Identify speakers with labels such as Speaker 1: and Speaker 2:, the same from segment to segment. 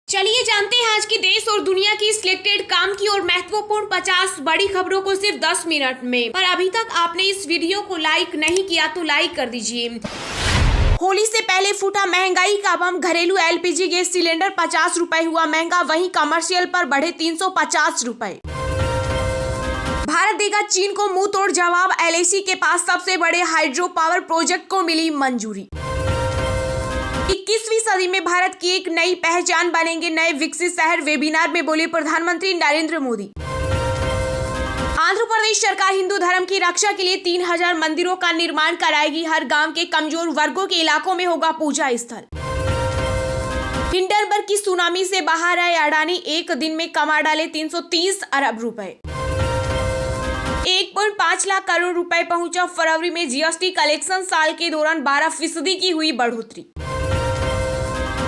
Speaker 1: चलिए जानते हैं आज की देश और दुनिया की सिलेक्टेड काम की और महत्वपूर्ण 50 बड़ी खबरों को सिर्फ 10 मिनट में। पर अभी तक आपने इस वीडियो को लाइक नहीं किया तो लाइक कर दीजिए। होली से पहले फूटा महंगाई का बम। घरेलू एलपीजी गैस सिलेंडर 50 रुपए हुआ महंगा, वहीं कमर्शियल पर बढ़े 350 रुपए। भारत देगा चीन को मुंह तोड़ जवाब। एलएसी के पास सबसे बड़े हाइड्रो पावर प्रोजेक्ट को मिली मंजूरी। 21वीं सदी में भारत की एक नई पहचान बनेंगे नए विकसित शहर। वेबिनार में बोले प्रधानमंत्री नरेंद्र मोदी। आंध्र प्रदेश सरकार हिंदू धर्म की रक्षा के लिए 3000 मंदिरों का निर्माण कराएगी। हर गांव के कमजोर वर्गों के इलाकों में होगा पूजा स्थल। हिंडनबर्ग की सुनामी से बाहर आए अडानी, एक दिन में कमा डाले 330 अरब रुपए। 1.5 लाख करोड़ रुपए पहुंचा। फरवरी में जीएसटी कलेक्शन साल के दौरान 12% की हुई बढ़ोतरी।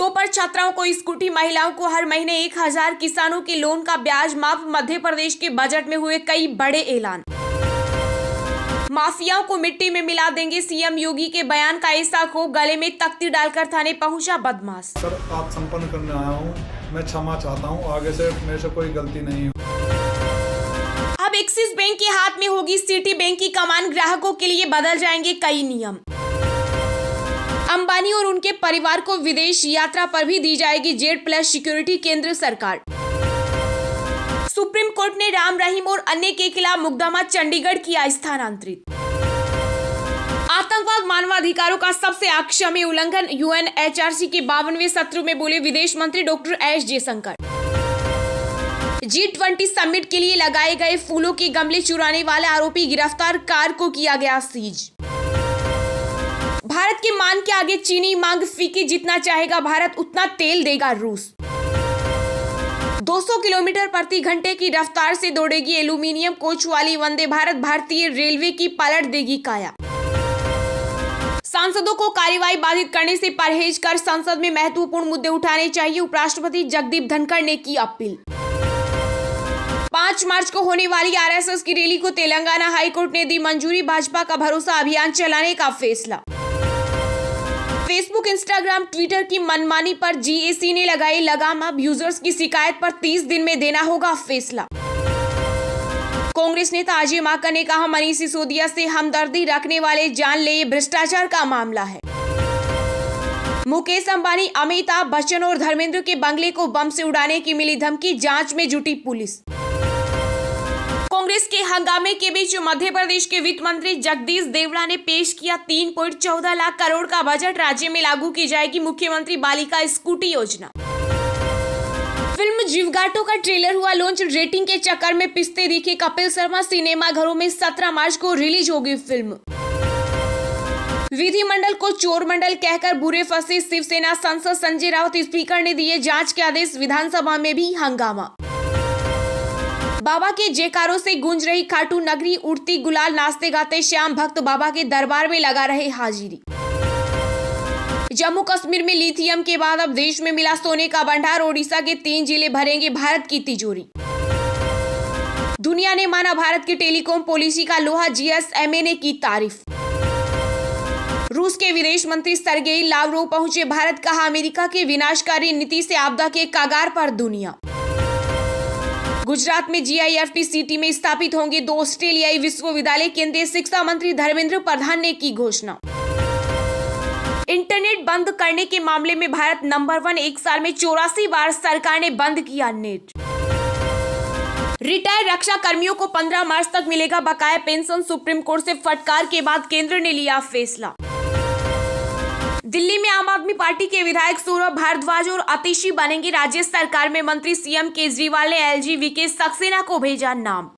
Speaker 1: तो पर छात्राओं को स्कूटी, महिलाओं को हर महीने 1000, किसानों के लोन का ब्याज माफ। मध्य प्रदेश के बजट में हुए कई बड़े ऐलान। माफियाओं को मिट्टी में मिला देंगे, सीएम योगी के बयान का ऐसा खूब। गले में तख्ती डालकर थाने पहुंचा बदमाश।
Speaker 2: सर, आप संपन्न करने आया हूँ, मैं क्षमा चाहता हूँ, आगे से मेरे से कोई गलती नहीं है।
Speaker 1: अब एक्सिस बैंक के हाथ में होगी सिटी बैंक की कमान। ग्राहकों के लिए बदल जाएंगे कई नियम। अंबानी और उनके परिवार को विदेश यात्रा पर भी दी जाएगी Z+ सिक्योरिटी। केंद्र सरकार। सुप्रीम कोर्ट ने राम रहीम और अन्य के खिलाफ मुकदमा चंडीगढ़ किया स्थानांतरित। आतंकवाद मानवाधिकारों का सबसे अक्षम्य उल्लंघन। UNHRC के 52वें सत्र में बोले विदेश मंत्री doctor S Jaishankar. G20 summit के लिए लगाए गए फूलों के गमले चुराने वाले आरोपी गिरफ्तार। कार को किया गया सीज। भारत के मान के आगे चीनी मांग फीकी। जितना चाहेगा भारत उतना तेल देगा रूस। 200 किलोमीटर प्रति घंटे की रफ्तार से दौड़ेगी एल्यूमीनियम कोच वाली वंदे भारत। भारतीय रेलवे की पलट देगी काया। सांसदों को कार्यवाही बाधित करने से परहेज कर संसद में महत्वपूर्ण मुद्दे उठाने चाहिए। उपराष्ट्रपति जगदीप धनखड़ ने की अपील। 5 मार्च को होने वाली आरएसएस की रैली को तेलंगाना हाईकोर्ट ने दी मंजूरी। भाजपा का भरोसा अभियान चलाने का फैसला। फेसबुक, इंस्टाग्राम, ट्विटर की मनमानी पर जीएसी ने लगाई लगाम। अब यूजर्स की शिकायत पर 30 दिन में देना होगा फैसला। कांग्रेस नेता अजय माकन ने कहा मनीष सिसोदिया से हमदर्दी रखने वाले जान ले, ये भ्रष्टाचार का मामला है। मुकेश अंबानी, अमिताभ बच्चन और धर्मेंद्र के बंगले को बम से उड़ाने की मिली धमकी। जांच में जुटी पुलिस। कांग्रेस के हंगामे के बीच मध्य प्रदेश के वित्त मंत्री जगदीश देवड़ा ने पेश किया 3.14 लाख करोड़ का बजट। राज्य में लागू की जाएगी मुख्यमंत्री बालिका स्कूटी योजना। फिल्म जीवगाटो का ट्रेलर हुआ लॉन्च। रेटिंग के चक्कर में पिसते दिखे कपिल शर्मा। सिनेमा घरों में 17 मार्च को रिलीज होगी फिल्म। विधिमंडल को चोर मंडल कहकर बुरे फंसे शिवसेना सांसद संजय राउत। स्पीकर ने दिए जांच के आदेश। विधानसभा में भी हंगामा। बाबा के जयकारों से गूंज रही खाटू नगरी। उड़ती गुलाल, नाचते गाते श्याम भक्त बाबा के दरबार में लगा रहे हाजिरी। जम्मू कश्मीर में लिथियम के बाद अब देश में मिला सोने का भंडार। ओडिशा के 3 जिले भरेंगे भारत की तिजोरी। दुनिया ने माना भारत की टेलीकॉम पॉलिसी का लोहा। GSMA ने की तारीफ। रूस के विदेश मंत्री सर्गेई लावरोव पहुंचे भारत। कहा अमेरिका की विनाशकारी नीति से आपदा के कगार पर दुनिया। गुजरात में GIFT सिटी में स्थापित होंगे 2 ऑस्ट्रेलियाई विश्वविद्यालय। केंद्रीय शिक्षा मंत्री धर्मेंद्र प्रधान ने की घोषणा। इंटरनेट बंद करने के मामले में भारत नंबर 1। एक साल में 84 बार सरकार ने बंद किया नेट। रिटायर्ड रक्षा कर्मियों को 15 मार्च तक मिलेगा बकाया पेंशन। सुप्रीम कोर्ट से फटकार के बाद केंद्र ने लिया फैसला। दिल्ली में आम आदमी पार्टी के विधायक सौरभ भारद्वाज और आतिशी बनेंगे राज्य सरकार में मंत्री। सीएम केजरीवाल ने LGV सक्सेना को भेजा नाम।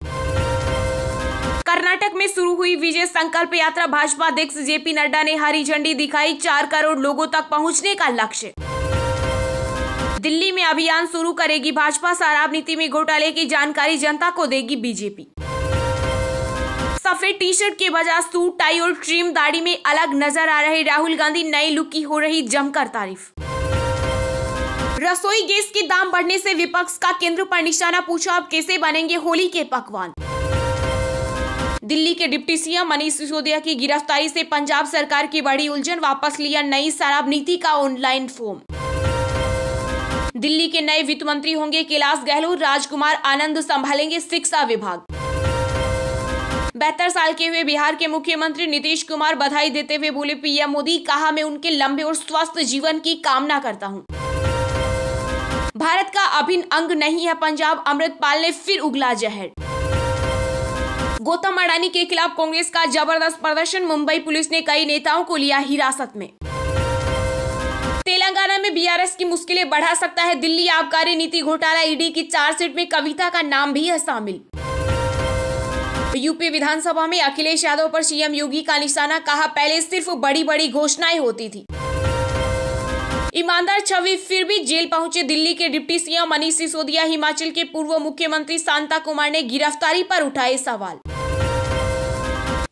Speaker 1: कर्नाटक में शुरू हुई विजय संकल्प यात्रा। भाजपा अध्यक्ष JP नड्डा ने हरी झंडी दिखाई। 4 करोड़ लोगों तक पहुंचने का लक्ष्य। दिल्ली में अभियान शुरू करेगी भाजपा। शराब नीति में घोटाले की जानकारी जनता को देगी बीजेपी। सफेद टी-शर्ट के बजाय सूट, टाई और ट्रिम दाढ़ी में अलग नजर आ रहे राहुल गांधी। नई लुक की हो रही जमकर तारीफ। रसोई गैस के दाम बढ़ने से विपक्ष का केंद्र पर निशाना। पूछा अब कैसे बनेंगे होली के पकवान। दिल्ली के डिप्टी सीएम मनीष सिसोदिया की गिरफ्तारी से पंजाब सरकार की बड़ी उलझन। वापस लिया नई शराब नीति का ऑनलाइन फॉर्म। दिल्ली के नए वित्त मंत्री होंगे कैलाश गहलोत, राजकुमार आनंद संभालेंगे शिक्षा विभाग। 72 साल के हुए बिहार के मुख्यमंत्री नीतीश कुमार बधाई देते हुए बोले पीएम मोदी, कहा मैं उनके लंबे और स्वस्थ जीवन की कामना करता हूं। भारत का अभिन्न अंग नहीं है पंजाब, अमृतपाल ने फिर उगला जहर। गौतम अडानी के खिलाफ कांग्रेस का जबरदस्त प्रदर्शन, मुंबई पुलिस ने कई नेताओं को लिया हिरासत में। तेलंगाना में बीआरएस की मुश्किलें बढ़ा सकता है दिल्ली आबकारी नीति घोटाला, ईडी की चार्जशीट में कविता का नाम भी है शामिल। यूपी विधानसभा में अखिलेश यादव पर सीएम योगी का निशाना, कहा पहले सिर्फ बड़ी बड़ी घोषणाएं होती थी। ईमानदार छवि फिर भी जेल पहुंचे दिल्ली के डिप्टी सीएम मनीष सिसोदिया, हिमाचल के पूर्व मुख्यमंत्री शांता कुमार ने गिरफ्तारी पर उठाए सवाल।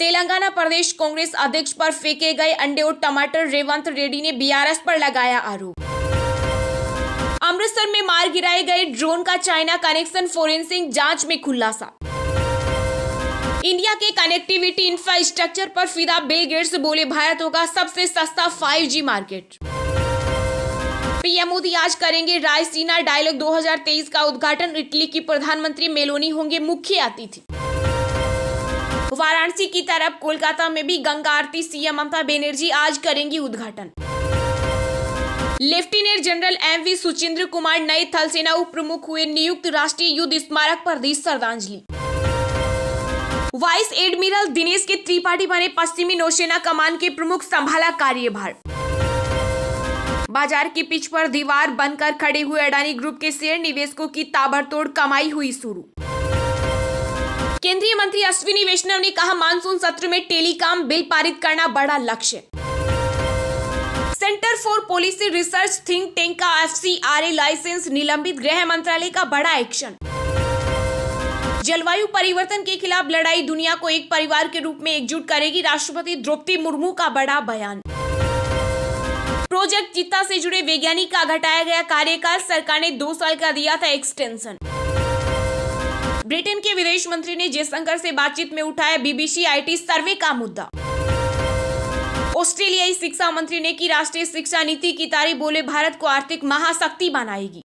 Speaker 1: तेलंगाना प्रदेश कांग्रेस अध्यक्ष पर फेंके गए अंडे और टमाटर, रेवंत रेड्डी ने बीआरएस पर लगाया आरोप। अमृतसर में मार गिराए गए ड्रोन का चाइना कनेक्शन, फोरेंसिक जांच में खुलासा। इंडिया के कनेक्टिविटी इंफ्रास्ट्रक्चर पर फिदा बिल गेट्स, बोले भारत होगा सबसे सस्ता 5G मार्केट। पीएम मोदी आज करेंगे रायसीना डायलॉग 2023 का उद्घाटन, इटली की प्रधानमंत्री मेलोनी होंगे मुख्य अतिथि। वाराणसी की तरफ कोलकाता में भी गंगा आरती, सीएम ममता बनर्जी आज करेंगी उद्घाटन। Lieutenant general MV Suchindra Kumar नए थल सेना उप प्रमुख हुए नियुक्त, राष्ट्रीय युद्ध स्मारक पर दी श्रद्धांजलि। वाइस एडमिरल दिनेश के त्रिपाठी बने पश्चिमी नौसेना कमान के प्रमुख, संभाला कार्यभार। बाजार की पिच पर दीवार बनकर खड़े हुए अडानी ग्रुप के शेयर निवेशकों की ताबड़तोड़ कमाई हुई शुरू। केंद्रीय मंत्री अश्विनी वैष्णव ने कहा मानसून सत्र में टेलीकॉम बिल पारित करना बड़ा लक्ष्य। Centre for policy research think tank का FCRA लाइसेंस निलंबित, गृह मंत्रालय का बड़ा एक्शन। जलवायु परिवर्तन के खिलाफ लड़ाई दुनिया को एक परिवार के रूप में एकजुट करेगी, राष्ट्रपति द्रौपदी मुर्मू का बड़ा बयान। प्रोजेक्ट चित्ता से जुड़े वैज्ञानिक का घटाया गया कार्यकाल, सरकार ने 2 साल का दिया था एक्सटेंशन। ब्रिटेन के विदेश मंत्री ने जयशंकर से बातचीत में उठाया BBC IT सर्वे का मुद्दा। ऑस्ट्रेलियाई शिक्षा मंत्री ने की राष्ट्रीय शिक्षा नीति की तारीफ, बोले भारत को आर्थिक महाशक्ति बनाएगी।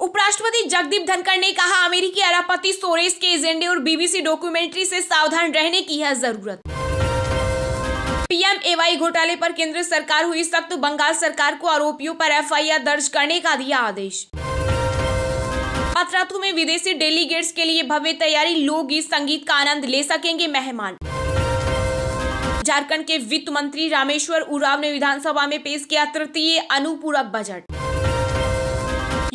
Speaker 1: उपराष्ट्रपति जगदीप धनखड़ ने कहा अमेरिकी अरबपति सोरेस के एजेंडे और BBC डॉक्यूमेंट्री से सावधान रहने की है जरूरत। PMAY घोटाले पर केंद्र सरकार हुई सख्त, बंगाल सरकार को आरोपियों पर FIR दर्ज करने का दिया आदेश। पतरातू में विदेशी डेलीगेट्स के लिए भव्य तैयारी, लोकगीत संगीत का आनंद ले सकेंगे मेहमान। झारखंड के वित्त मंत्री रामेश्वर उरांव ने विधानसभा में पेश किया तृतीय अनुपूरक बजट।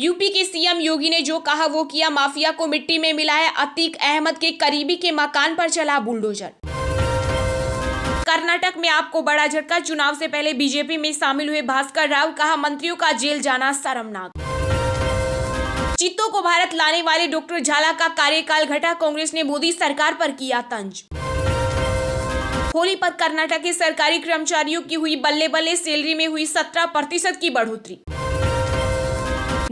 Speaker 1: यूपी के सीएम योगी ने जो कहा वो किया, माफिया को मिट्टी में मिलाया, अतीक अहमद के करीबी के मकान पर चला बुलडोजर। कर्नाटक में आपको बड़ा झटका, चुनाव से पहले बीजेपी में शामिल हुए भास्कर राव, कहा मंत्रियों का जेल जाना शर्मनाक। चित्तों को भारत लाने वाले डॉक्टर झाला का कार्यकाल घटा, कांग्रेस ने मोदी सरकार पर किया तंज। होली पर कर्नाटक के सरकारी कर्मचारियों की हुई बल्ले बल्ले, सैलरी में हुई 17% की बढ़ोतरी।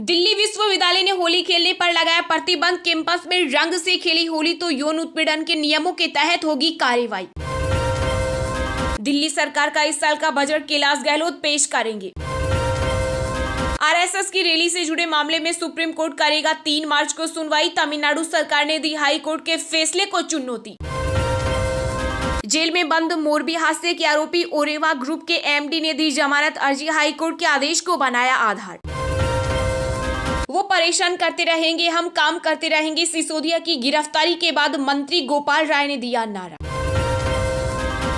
Speaker 1: दिल्ली विश्वविद्यालय ने होली खेलने पर लगाया प्रतिबंध, कैंपस में रंग से खेली होली तो यौन उत्पीड़न के नियमों के तहत होगी कार्रवाई। दिल्ली सरकार का इस साल का बजट कैलाश गहलोत पेश करेंगे। RSS की रैली से जुड़े मामले में सुप्रीम कोर्ट करेगा 3 मार्च को सुनवाई, तमिलनाडु सरकार ने दी हाई कोर्ट के फैसले को चुनौती। जेल में बंद मोरबी हादसे के आरोपी ओरेवा ग्रुप के MD ने दी जमानत अर्जी, हाई कोर्ट के आदेश को बनाया आधार। वो परेशान करते रहेंगे, हम काम करते रहेंगे, सिसोदिया की गिरफ्तारी के बाद मंत्री गोपाल राय ने दिया नारा।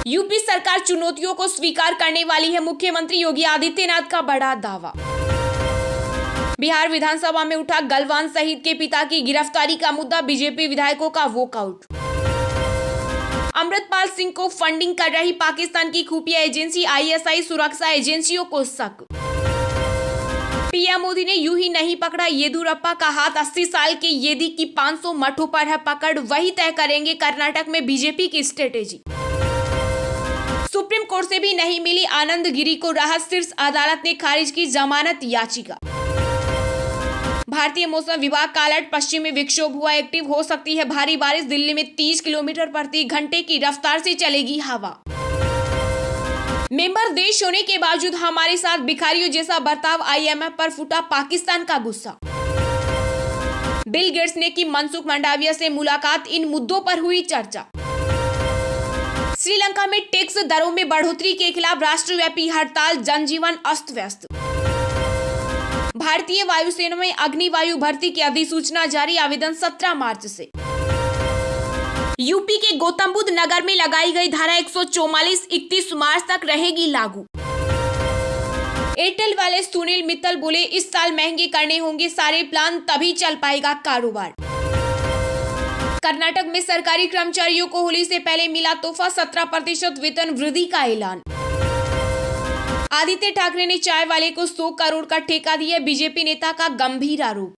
Speaker 1: यूपी सरकार चुनौतियों को स्वीकार करने वाली है, मुख्यमंत्री योगी आदित्यनाथ का बड़ा दावा। बिहार विधानसभा में उठा गलवान शहीद के पिता की गिरफ्तारी का मुद्दा, बीजेपी विधायकों का वॉकआउट। अमृतपाल सिंह को फंडिंग कर रही पाकिस्तान की खुफिया एजेंसी ISI सुरक्षा एजेंसियों को शक। पीएम मोदी ने यूं ही नहीं पकड़ा येदियुरप्पा का हाथ, 80 साल के येदी की 500 मठों पर है पकड़, वही तय करेंगे कर्नाटक में बीजेपी की स्ट्रेटेजी। सुप्रीम कोर्ट से भी नहीं मिली आनंद गिरी को राहत, शीर्ष अदालत ने खारिज की जमानत याचिका। भारतीय मौसम विभाग का अलर्ट, पश्चिम में विक्षोभ हुआ एक्टिव, हो सकती है भारी बारिश, दिल्ली में 30 किलोमीटर प्रति घंटे की रफ्तार से चलेगी हवा। मेंबर देश होने के बावजूद हमारे साथ भिखारियों जैसा बर्ताव, IMF पर फूटा पाकिस्तान का गुस्सा। बिल गेट्स ने की मनसुख मंडाविया से मुलाकात, इन मुद्दों पर हुई चर्चा। श्रीलंका में टैक्स दरों में बढ़ोतरी के खिलाफ राष्ट्रव्यापी हड़ताल, जनजीवन अस्त व्यस्त। भारतीय वायुसेना में अग्निवायु भर्ती की अधिसूचना जारी, आवेदन 17 मार्च से। यूपी के गौतम बुद्ध नगर में लगाई गई धारा 144 31 मार्च तक रहेगी लागू। एयरटेल वाले सुनील मित्तल बोले, इस साल महंगे करने होंगे सारे प्लान, तभी चल पाएगा कारोबार। कर्नाटक में सरकारी कर्मचारियों को होली से पहले मिला तोहफा, 17% वेतन वृद्धि का ऐलान। आदित्य ठाकरे ने चाय वाले को 100 करोड़ का ठेका दिया, बीजेपी नेता का गंभीर आरोप।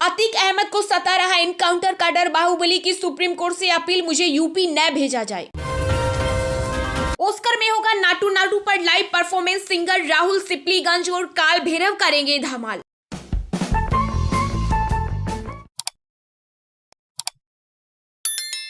Speaker 1: अतीक अहमद को सता रहा एनकाउंटर का डर, बाहुबली की सुप्रीम कोर्ट से अपील, मुझे यूपी न भेजा जाए। ऑस्कर में होगा नाटू नाटू पर लाइव परफॉर्मेंस, सिंगर राहुल सिप्लीगंज और काल भैरव करेंगे धमाल।